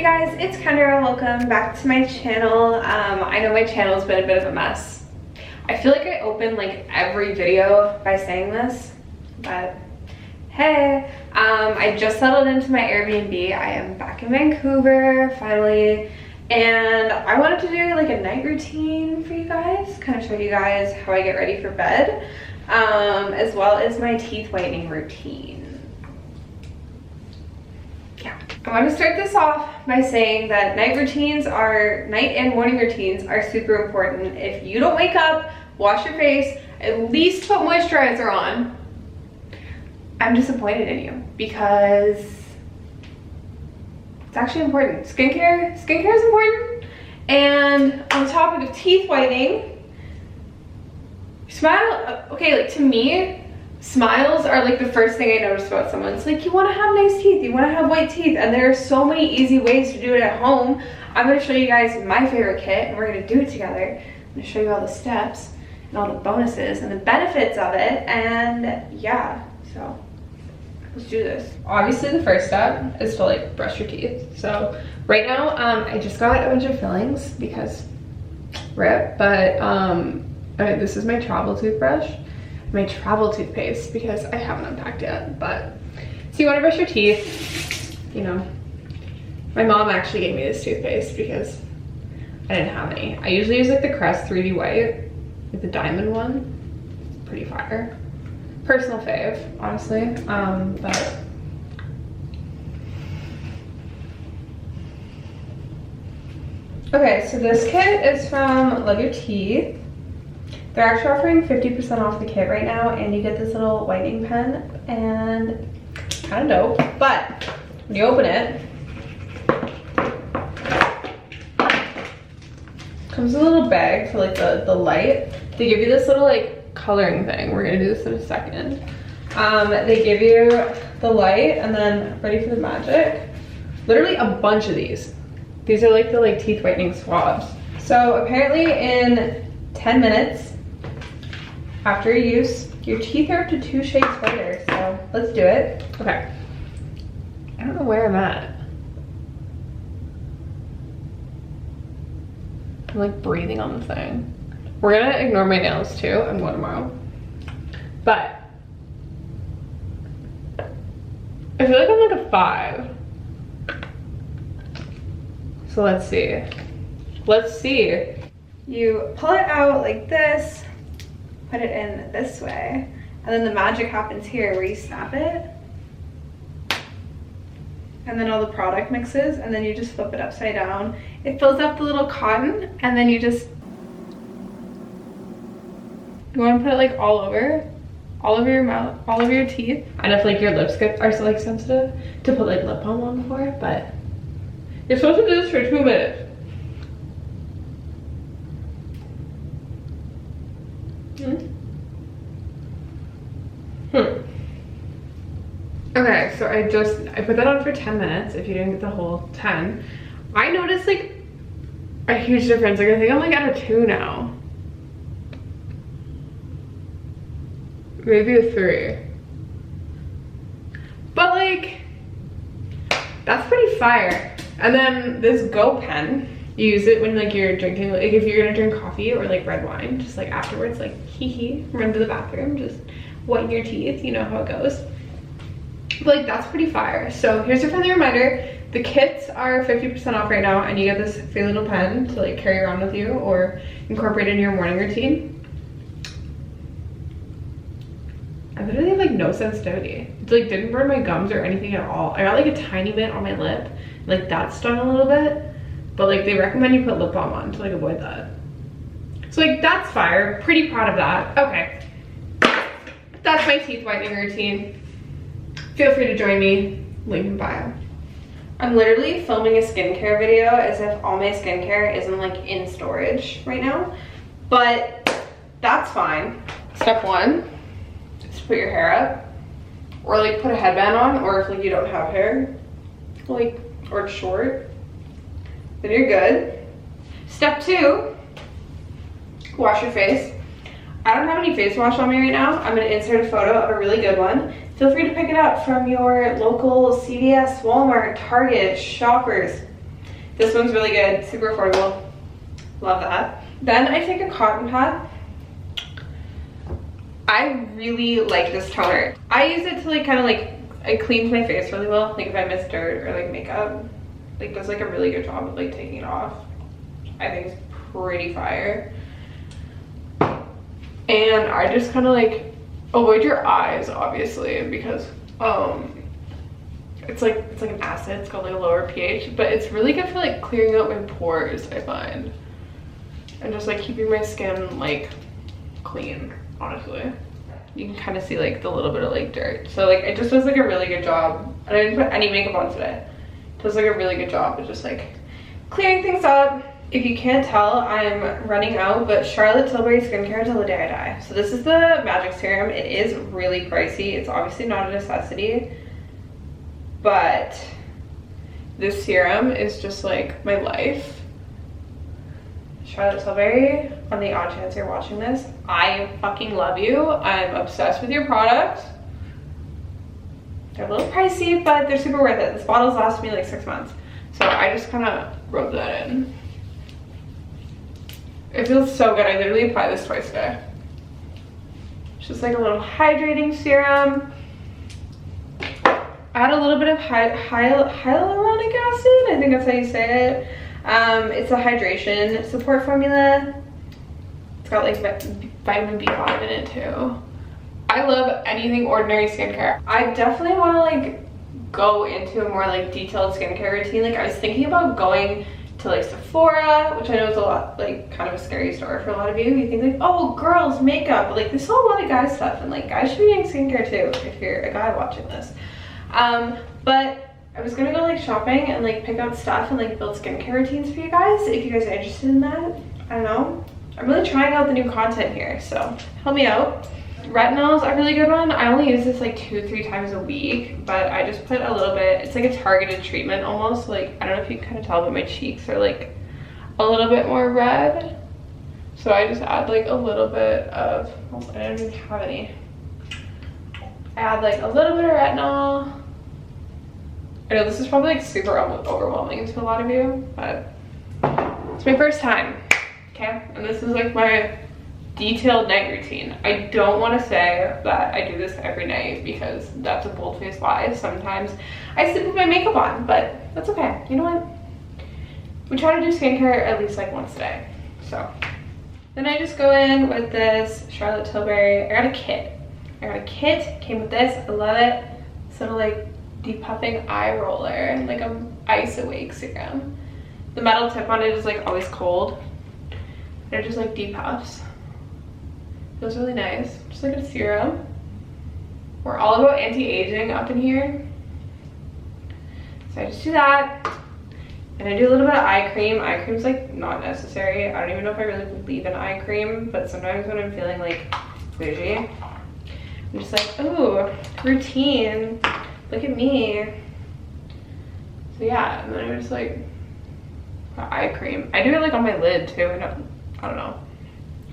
you guys? It's Kendra. Welcome back to my channel. I know my channel's been a bit of a mess. I feel like I open like every video by saying this, but hey, I just settled into my Airbnb. I am back in Vancouver finally, and I wanted to do like a night routine for you guys, kind of show you guys how I get ready for bed, as well as my teeth whitening routine. Yeah, I want to start this off by saying that night and morning routines are super important. If you don't wake up, wash your face, at least put moisturizer on, I'm disappointed in you, because it's actually important. Skincare is important. And on the topic of teeth whitening, smile, okay, like to me, smiles are like the first thing I notice about someone. It's like, you want to have nice teeth, you want to have white teeth, and there are so many easy ways to do it at home. I'm going to show you guys my favorite kit, and we're going to do it together. I'm going to show you all the steps and all the bonuses and the benefits of it, and yeah, so let's do this. Obviously the first step is to like brush your teeth. So right now I just got a bunch of fillings because rip, but okay, this is my travel toothbrush, my travel toothpaste, because I haven't unpacked yet. But so you want to brush your teeth, you know. My mom actually gave me this toothpaste because I didn't have any. I usually use like the Crest 3D White, like the diamond one. It's pretty fire. Personal fave, honestly. But okay, so this kit is from Love Your Teeth. They're actually offering 50% off the kit right now, and you get this little whitening pen, and kind of dope. But when you open it, comes with a little bag for like the light. They give you this little like coloring thing. We're gonna do this in a second. They give you the light, and then ready for the magic. Literally a bunch of these. These are like the teeth whitening swabs. So apparently in 10 minutes after use, your teeth are up to 2 shades whiter. So let's do it. Okay. I don't know where I'm at. I'm like breathing on the thing. We're gonna ignore my nails too. I'm going tomorrow. But I feel like I'm like a 5. So let's see. Let's see. You pull it out like this, put it in this way, and then the magic happens here where you snap it, and then all the product mixes, and then you just flip it upside down. It fills up the little cotton, and then you want to put it like all over your mouth, all over your teeth. And if like your lips are so like sensitive, to put like lip balm on before, but you're supposed to do this for 2 minutes. Okay, so I put that on for 10 minutes. If you didn't get the whole 10, I noticed like a huge difference. Like I think I'm like at a 2 now. Maybe a 3. But like, that's pretty fire. And then this Go pen, you use it when like you're drinking, like if you're gonna drink coffee or like red wine, just like afterwards, like run to the bathroom, just whiten your teeth, you know how it goes. But like that's pretty fire. So here's your friendly reminder, the kits are 50% off right now, and you get this free little pen to like carry around with you or incorporate into your morning routine. I literally have like no sensitivity. It like didn't burn my gums or anything at all. I got like a tiny bit on my lip, like that stung a little bit, but like they recommend you put lip balm on to like avoid that. So like that's fire, pretty proud of that. Okay, that's my teeth whitening routine. Feel free to join me, link in bio. I'm literally filming a skincare video as if all my skincare isn't like in storage right now, but that's fine. Step 1, just put your hair up, or like put a headband on, or if like you don't have hair, like, or it's short, then you're good. Step 2, wash your face. I don't have any face wash on me right now. I'm gonna insert a photo of a really good one. Feel free to pick it up from your local CVS, Walmart, Target, Shoppers. This one's really good, super affordable. Love that. Then I take a cotton pad. I really like this toner. I use it to like kind of like, it cleans my face really well. Like if I miss dirt or like makeup, like does like a really good job of like taking it off. I think it's pretty fire. And I just kind of like avoid your eyes, obviously, because it's like an acid. It's got like a lower pH, but it's really good for like clearing out my pores, I find, and just like keeping my skin like clean. Honestly, you can kind of see like the little bit of like dirt. So like it just does like a really good job. And I didn't put any makeup on today. It does like a really good job of just like clearing things up. If you can't tell, I'm running out, but Charlotte Tilbury skincare till the day I die. So this is the Magic Serum. It is really pricey. It's obviously not a necessity, but this serum is just like my life. Charlotte Tilbury, on the odd chance you're watching this, I fucking love you. I'm obsessed with your products. They're a little pricey, but they're super worth it. This bottle's lasted me like 6 months. So I just kind of rubbed that in. It feels so good. I literally apply this twice a day. It's just like a little hydrating serum. Add a little bit of hyaluronic acid. I think that's how you say it. It's a hydration support formula. It's got like vitamin B5 in it too. I love anything ordinary skincare. I definitely want to like go into a more like detailed skincare routine. Like I was thinking about going to like Sephora, which I know is a lot like kind of a scary store for a lot of you. You think like, oh, girls makeup, but like there's still a lot of guy stuff, and like guys should be doing skincare too if you're a guy watching this. But I was gonna go like shopping and like pick out stuff and like build skincare routines for you guys if you guys are interested in that. I don't know. I'm really trying out the new content here, so help me out. Retinol is a really good one. I only use this like 2-3 times a week, but I just put a little bit. It's like a targeted treatment almost. Like I don't know if you can kind of tell, but my cheeks are like a little bit more red. So I just add like a little bit of, well, I don't even have any. I add like a little bit of retinol. I know this is probably like super overwhelming to a lot of you, but it's my first time, okay? And this is like my detailed night routine. I don't want to say that I do this every night because that's a bold-faced lie. Sometimes I sleep with my makeup on, but that's okay. You know what? We try to do skincare at least like once a day. So then I just go in with this Charlotte Tilbury. I got a kit. Came with this. I love it. Sort of like depuffing eye roller, like a ice awake serum. The metal tip on it is like always cold. And it just like depuffs. Feels really nice, just like a serum. We're all about anti-aging up in here. So I just do that. And I do a little bit of eye cream. Eye cream's like not necessary. I don't even know if I really believe in eye cream, but sometimes when I'm feeling like bougie, I'm just like, ooh, routine. Look at me. So yeah, and then I just like eye cream. I do it like on my lid too. I don't know.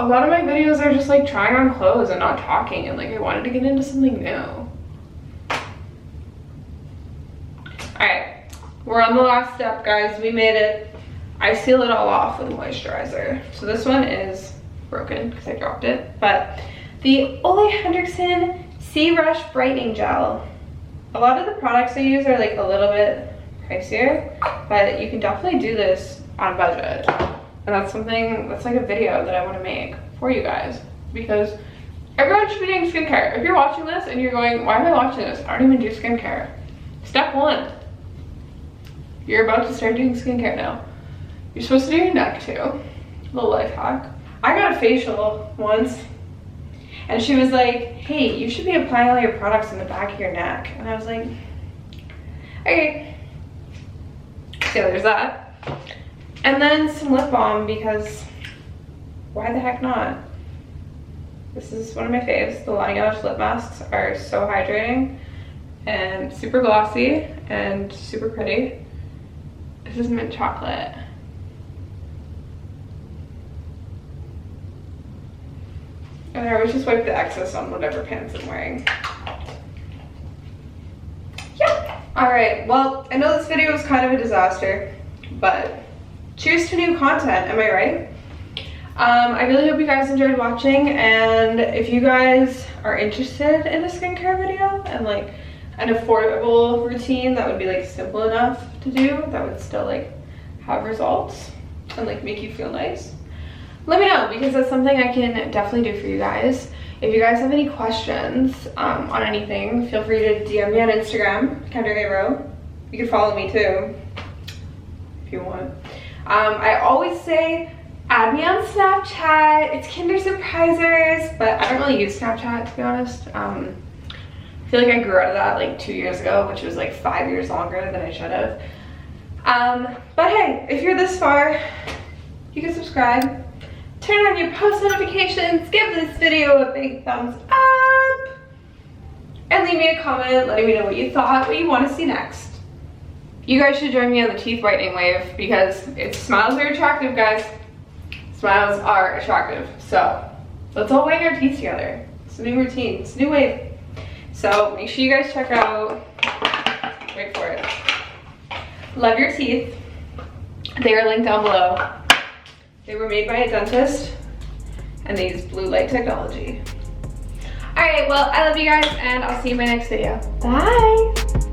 A lot of my videos are just like trying on clothes and not talking, and like I wanted to get into something new. Alright, we're on the last step, guys. We made it. I seal it all off with moisturizer. So this one is broken because I dropped it, but the Ole Henriksen Sea Rush Brightening Gel. A lot of the products I use are like a little bit pricier, but you can definitely do this on a budget. And that's something, that's like a video that I want to make for you guys, because everyone should be doing skincare. If you're watching this and you're going, why am I watching this? I don't even do skincare. Step one, you're about to start doing skincare now. You're supposed to do your neck too. Little life hack. I got a facial once, and she was like, hey, you should be applying all your products in the back of your neck. And I was like, okay. So there's that. And then some lip balm, because why the heck not? This is one of my faves. The Laneige lip masks are so hydrating and super glossy and super pretty. This is mint chocolate. And I always just wipe the excess on whatever pants I'm wearing. Yeah. All right, well, I know this video was kind of a disaster, but cheers to new content, am I right? I really hope you guys enjoyed watching, and if you guys are interested in a skincare video and like an affordable routine that would be like simple enough to do, that would still like have results and like make you feel nice, let me know, because that's something I can definitely do for you guys. If you guys have any questions on anything, feel free to DM me on Instagram, Kendra Rowe. You can follow me too if you want. I always say add me on Snapchat. It's Kinder Surprisers, but I don't really use Snapchat, to be honest. I feel like I grew out of that like 2 years ago, which was like 5 years longer than I should have. But hey, if you're this far, you can subscribe, turn on your post notifications, give this video a big thumbs up, and leave me a comment letting me know what you thought, what you want to see next. You guys should join me on the teeth whitening wave, because smiles are attractive, guys. Smiles are attractive. So let's all whiten our teeth together. It's a new routine, it's a new wave. So make sure you guys check out, wait for it, Love Your Teeth. They are linked down below. They were made by a dentist and they use blue light technology. All right, well, I love you guys and I'll see you in my next video. Bye.